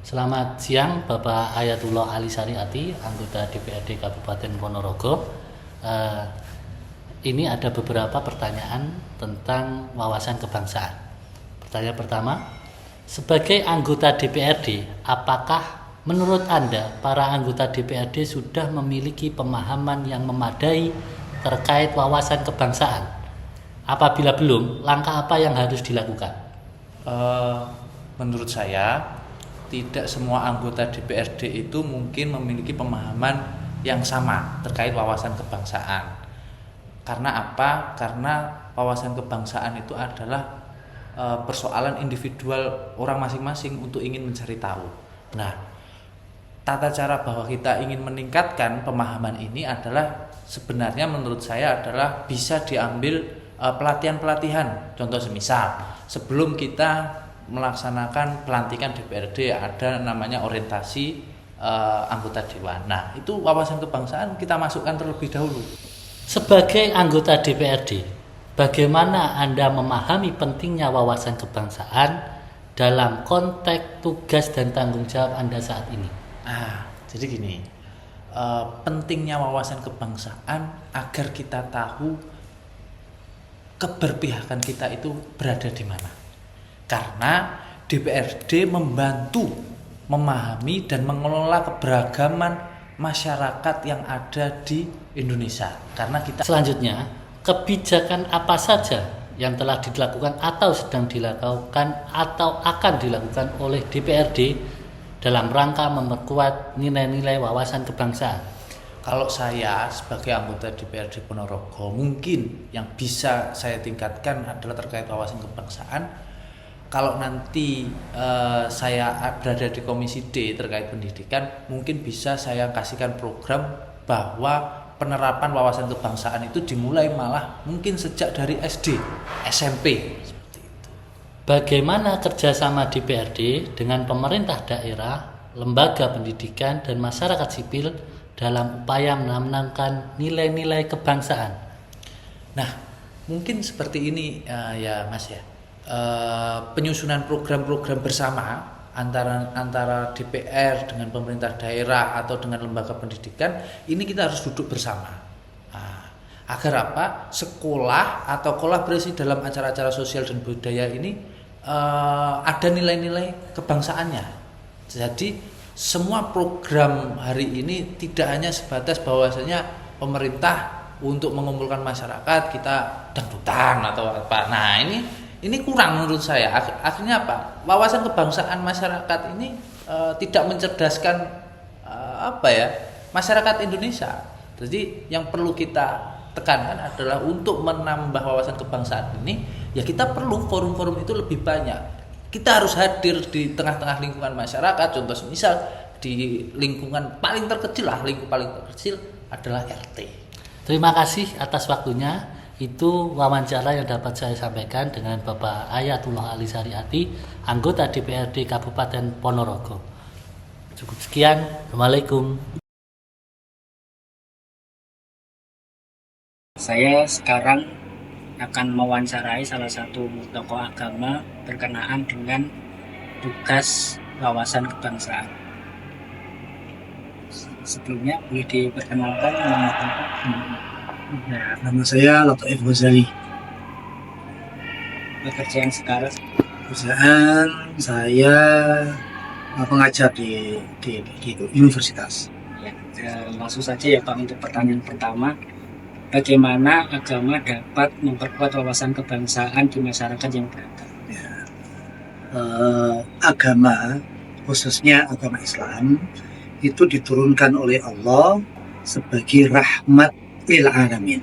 Selamat siang Bapak Ayatullah Ali Sariati, anggota DPRD Kabupaten Ponorogo. Ini ada beberapa pertanyaan tentang wawasan kebangsaan. Pertanyaan pertama, sebagai anggota DPRD, apakah menurut Anda para anggota DPRD sudah memiliki pemahaman yang memadai terkait wawasan kebangsaan? Apabila belum, langkah apa yang harus dilakukan? Menurut saya, tidak semua anggota DPRD itu mungkin memiliki pemahaman yang sama terkait wawasan kebangsaan. Karena apa? Karena wawasan kebangsaan itu adalah persoalan individual orang masing-masing untuk ingin mencari tahu. Nah, tata cara bahwa kita ingin meningkatkan pemahaman ini adalah sebenarnya menurut saya adalah bisa diambil pelatihan-pelatihan. Contoh semisal, sebelum kita melaksanakan pelantikan DPRD ada namanya orientasi anggota dewan. Nah, itu wawasan kebangsaan kita masukkan terlebih dahulu. Sebagai anggota DPRD, bagaimana Anda memahami pentingnya wawasan kebangsaan dalam konteks tugas dan tanggung jawab Anda saat ini? Jadi gini, pentingnya wawasan kebangsaan agar kita tahu keberpihakan kita itu berada di mana. Karena DPRD membantu memahami dan mengelola keberagaman masyarakat yang ada di Indonesia. Karena kita Selanjutnya, kebijakan apa saja yang telah dilakukan atau sedang dilakukan atau akan dilakukan oleh DPRD dalam rangka memperkuat nilai-nilai wawasan kebangsaan? Kalau saya sebagai anggota DPRD Ponorogo, mungkin yang bisa saya tingkatkan adalah terkait wawasan kebangsaan. Kalau nanti saya berada di Komisi D terkait pendidikan, mungkin bisa saya kasihkan program bahwa penerapan wawasan kebangsaan itu dimulai malah mungkin sejak dari SD, SMP. Seperti itu. Bagaimana kerjasama DPRD dengan pemerintah daerah, lembaga pendidikan, dan masyarakat sipil dalam upaya menanamkan nilai-nilai kebangsaan? Nah, mungkin seperti ini ya Mas ya. Penyusunan program-program bersama antara DPR dengan pemerintah daerah atau dengan lembaga pendidikan ini kita harus duduk bersama. Agar apa? Sekolah atau kolaborasi dalam acara-acara sosial dan budaya ini ada nilai-nilai kebangsaannya. Jadi semua program hari ini tidak hanya sebatas bahwasanya pemerintah untuk mengumpulkan masyarakat kita dangdutan atau apa. Nah, ini kurang menurut saya. Akhirnya apa? Wawasan kebangsaan masyarakat ini tidak mencerdaskan masyarakat Indonesia. Jadi yang perlu kita tekankan adalah untuk menambah wawasan kebangsaan ini, ya kita perlu forum-forum itu lebih banyak. Kita harus hadir di tengah-tengah lingkungan masyarakat. Contoh misal di lingkungan paling terkecil lingkup paling terkecil adalah RT. Terima kasih atas waktunya. Itu wawancara yang dapat saya sampaikan dengan Bapak Ayatullah Ali Sariati, anggota DPRD Kabupaten Ponorogo. Cukup sekian. Assalamualaikum. Saya sekarang akan mewawancarai salah satu tokoh agama berkenaan dengan tugas wawasan kebangsaan. Sebelumnya boleh diperkenalkan nama Bapak? Nama saya Lataif Ghazali. Pekerjaan sekarang? Pekerjaan saya pengajar di universitas. Langsung saja ya Pak, untuk pertanyaan pertama, bagaimana agama dapat memperkuat wawasan kebangsaan di masyarakat yang beragam? Agama, khususnya agama Islam, itu diturunkan oleh Allah sebagai rahmat lil alamin,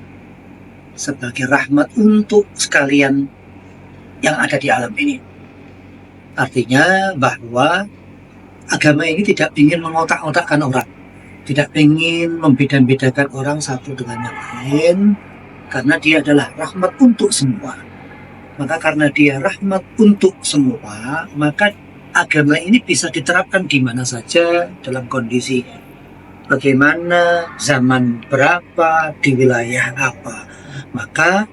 sebagai rahmat untuk sekalian yang ada di alam ini. Artinya bahwa agama ini tidak ingin mengotak-otakkan orang, tidak ingin membeda-bedakan orang satu dengan yang lain, karena dia adalah rahmat untuk semua. Maka karena dia rahmat untuk semua, maka agama ini bisa diterapkan di mana saja dalam kondisi bagaimana, zaman berapa, di wilayah apa. Maka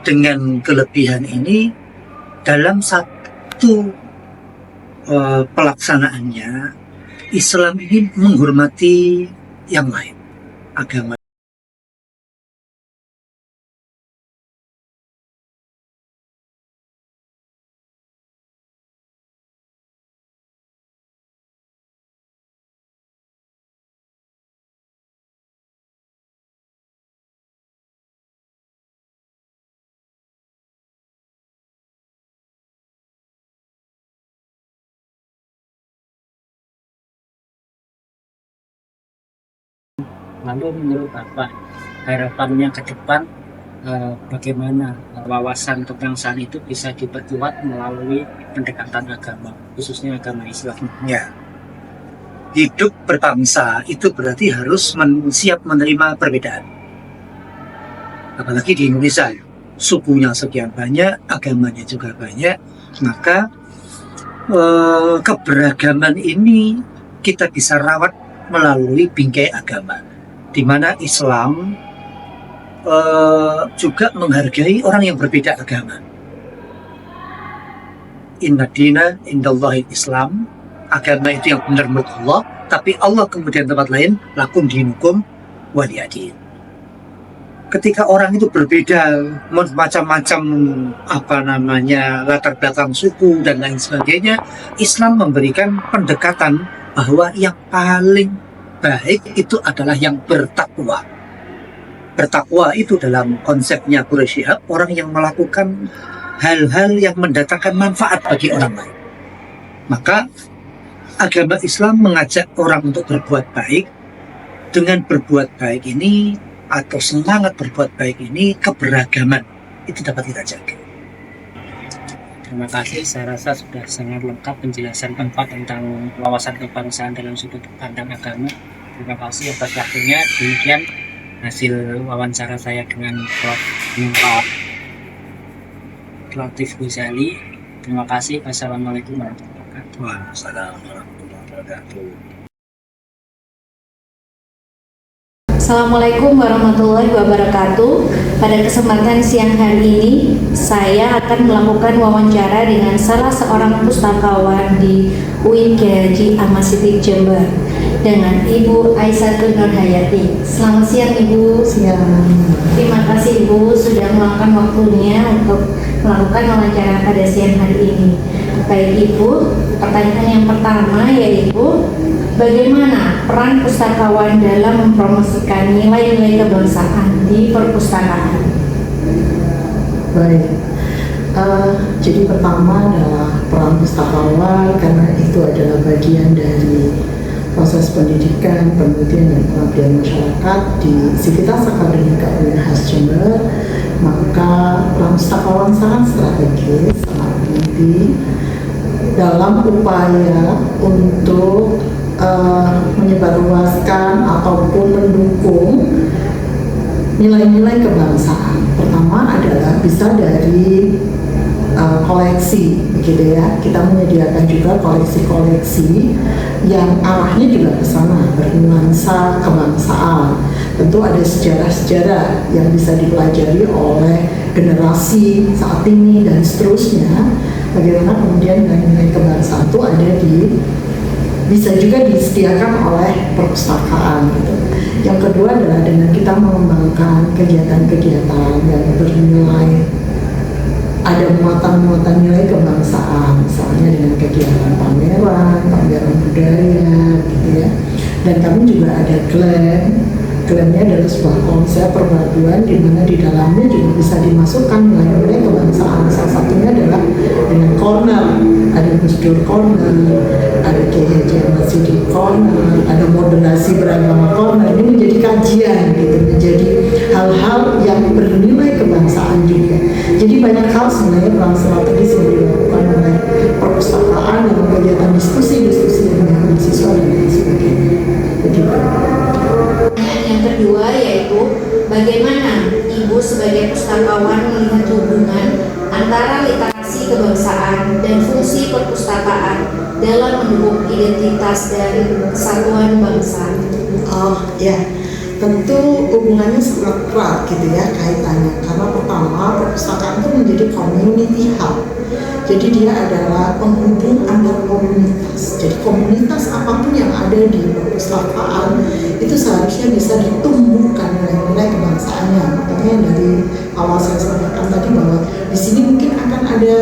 dengan kelebihan ini, dalam satu pelaksanaannya, Islam ini menghormati yang lain, agama. Lalu menurut Bapak, harapannya ke depan bagaimana wawasan kebangsaan itu bisa diperkuat melalui pendekatan agama, khususnya agama Islam? Ya, hidup berbangsa itu berarti harus siap menerima perbedaan. Apalagi di Indonesia, sukunya sekian banyak, agamanya juga banyak, maka keberagaman ini kita bisa rawat melalui bingkai agama, di mana Islam juga menghargai orang yang berbeda agama. Inna dina indallahi Islam, agama itu yang benar menurut Allah, tapi Allah kemudian tempat lain, lakum dinukum waliyadin. Ketika orang itu berbeda, macam-macam latar belakang suku dan lain sebagainya, Islam memberikan pendekatan bahwa yang paling baik itu adalah yang bertakwa. Bertakwa itu dalam konsepnya Quraish Shihab, orang yang melakukan hal-hal yang mendatangkan manfaat bagi orang lain. Maka agama Islam mengajak orang untuk berbuat baik. Dengan berbuat baik ini atau semangat berbuat baik ini, keberagaman itu dapat kita jaga. Terima kasih, saya rasa sudah sangat lengkap penjelasan Bapak tentang wawasan kebangsaan dalam sudut pandang agama. Terima kasih atas waktunya. Demikian hasil wawancara saya dengan Prof. Latif Ghazali. Terima kasih. Wassalamualaikum warahmatullahi wabarakatuh. Waalaikumsalam warahmatullahi wabarakatuh. Assalamualaikum warahmatullahi wabarakatuh. Pada kesempatan siang hari ini, saya akan melakukan wawancara dengan salah seorang pustakawan di UIN Kiai Haji Ahmad Siddiq Jember, dengan Ibu Aisyatun Nurhayati. Selamat siang Ibu. Siang. Terima kasih Ibu sudah meluangkan waktunya untuk melakukan wawancara pada siang hari ini. Baik Ibu, pertanyaan yang pertama yaitu, bagaimana peran pustakawan dalam mempromosikan nilai-nilai kebangsaan di perpustakaan? Baik. Jadi pertama adalah peran pustakawan, karena itu adalah bagian dari proses pendidikan, penelitian dan pengabdian masyarakat di Sivitas Akademika UIN Jember. Maka peran pustakawan sangat strategis, sangat penting dalam upaya untuk menyebarluaskan ataupun mendukung nilai-nilai kebangsaan. Pertama adalah bisa dari koleksi, begitu ya. Kita menyediakan juga koleksi-koleksi yang arahnya juga ke sana, bernuansa kebangsaan. Tentu ada sejarah-sejarah yang bisa dipelajari oleh generasi saat ini dan seterusnya. Bagaimana kemudian nilai-nilai kebangsaan itu ada bisa juga disediakan oleh perpustakaan gitu. Yang kedua adalah dengan kita mengembangkan kegiatan-kegiatan yang bernilai, ada muatan-muatan nilai kebangsaan, misalnya dengan kegiatan pameran budaya gitu ya. Dan kami juga ada Glennya adalah sebuah konsep perpaduan di mana di dalamnya juga bisa dimasukkan nilai-nilai kebangsaan. Salah satunya adalah dengan corner, ada Gus Dur corner, ada Kiai Haji Ahmad Siddiq corner, ada moderasi beragama corner. Ini menjadi kajian gitu, menjadi hal-hal yang bernilai kebangsaan juga. Jadi banyak hal sebenarnya peran strategis yang dilakukan oleh perpustakaan dalam kegiatan diskusi-diskusi dengan mahasiswa dan lain sebagainya. Begitu. Yang kedua yaitu, bagaimana Ibu sebagai pustakawan melihat hubungan antara literasi kebangsaan dan fungsi perpustakaan dalam mendukung identitas dari kesatuan bangsa? Oh ya, tentu hubungannya sangat erat gitu ya kaitannya. Karena pertama, perpustakaan itu menjadi community hub. Jadi dia adalah penghubung antar komunitas. Jadi komunitas apapun yang ada di perpustakaan itu seharusnya bisa ditumbuhkan nilai-nilai kebangsaannya. Makanya dari awal saya sampaikan tadi bahwa di sini mungkin akan ada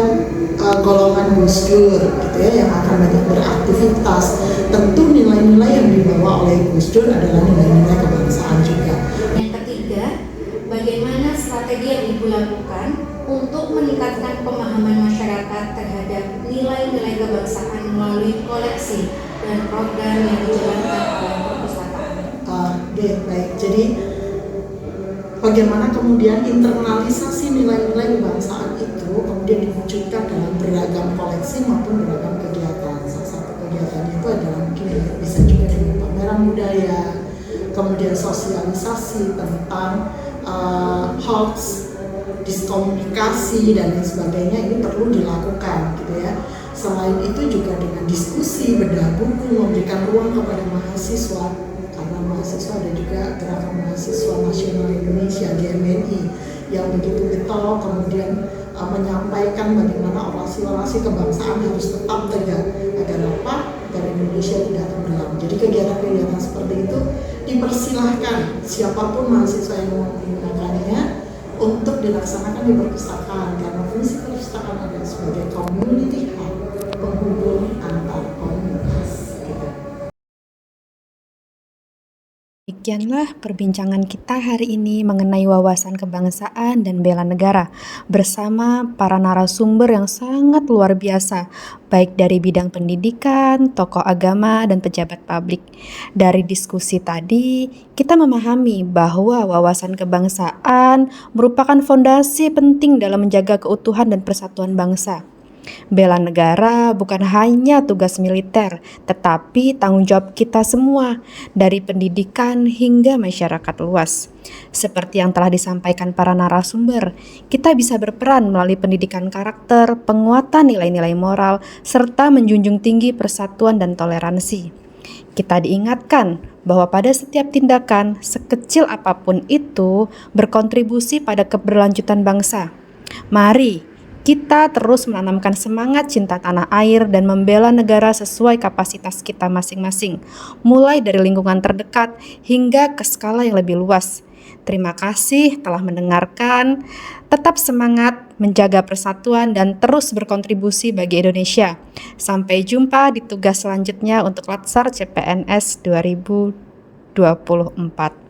golongan Gus Dur gitu ya, yang akan banyak beraktivitas. Tentu nilai-nilai yang dibawa oleh Gus Dur adalah nilai-nilai kebangsaan juga. Yang ketiga, bagaimana strategi yang Ibu lakukan untuk meningkatkan pemahaman masyarakat terhadap nilai-nilai kebangsaan melalui koleksi dan program yang dijalankan oleh perpustakaan. Baik. Jadi bagaimana kemudian internalisasi nilai-nilai kebangsaan itu kemudian diwujudkan dalam beragam koleksi maupun beragam kegiatan. Salah satu kegiatan itu adalah mungkin bisa juga dengan pameran budaya, kemudian sosialisasi tentang hoax, diskomunikasi dan lain sebagainya, ini perlu dilakukan gitu ya. Selain itu juga dengan diskusi, bedah buku, memberikan ruang kepada mahasiswa, karena mahasiswa ada juga Gerakan Mahasiswa Nasional Indonesia GMNI yang begitu getol kemudian menyampaikan bagaimana orasi-orasi kebangsaan harus tetap tegak agar apa? Agar Indonesia tidak tenggelam. Jadi kegiatan-kegiatan seperti itu dipersilahkan siapapun mahasiswa yang mau menggunakannya untuk dilaksanakan di perpustakaan, karena fungsi perpustakaan adalah sebagai community hub, penghubung antar komunitas. Gitu. Demikianlah perbincangan kita hari ini mengenai wawasan kebangsaan dan bela negara bersama para narasumber yang sangat luar biasa, baik dari bidang pendidikan, tokoh agama, dan pejabat publik. Dari diskusi tadi, kita memahami bahwa wawasan kebangsaan merupakan fondasi penting dalam menjaga keutuhan dan persatuan bangsa. Bela negara bukan hanya tugas militer, tetapi tanggung jawab kita semua, dari pendidikan hingga masyarakat luas. Seperti yang telah disampaikan para narasumber, kita bisa berperan melalui pendidikan karakter, penguatan nilai-nilai moral, serta menjunjung tinggi persatuan dan toleransi. Kita diingatkan bahwa pada setiap tindakan, sekecil apapun itu, berkontribusi pada keberlanjutan bangsa. Mari kita terus menanamkan semangat cinta tanah air dan membela negara sesuai kapasitas kita masing-masing, mulai dari lingkungan terdekat hingga ke skala yang lebih luas. Terima kasih telah mendengarkan. Tetap semangat menjaga persatuan dan terus berkontribusi bagi Indonesia. Sampai jumpa di tugas selanjutnya untuk Latsar CPNS 2024.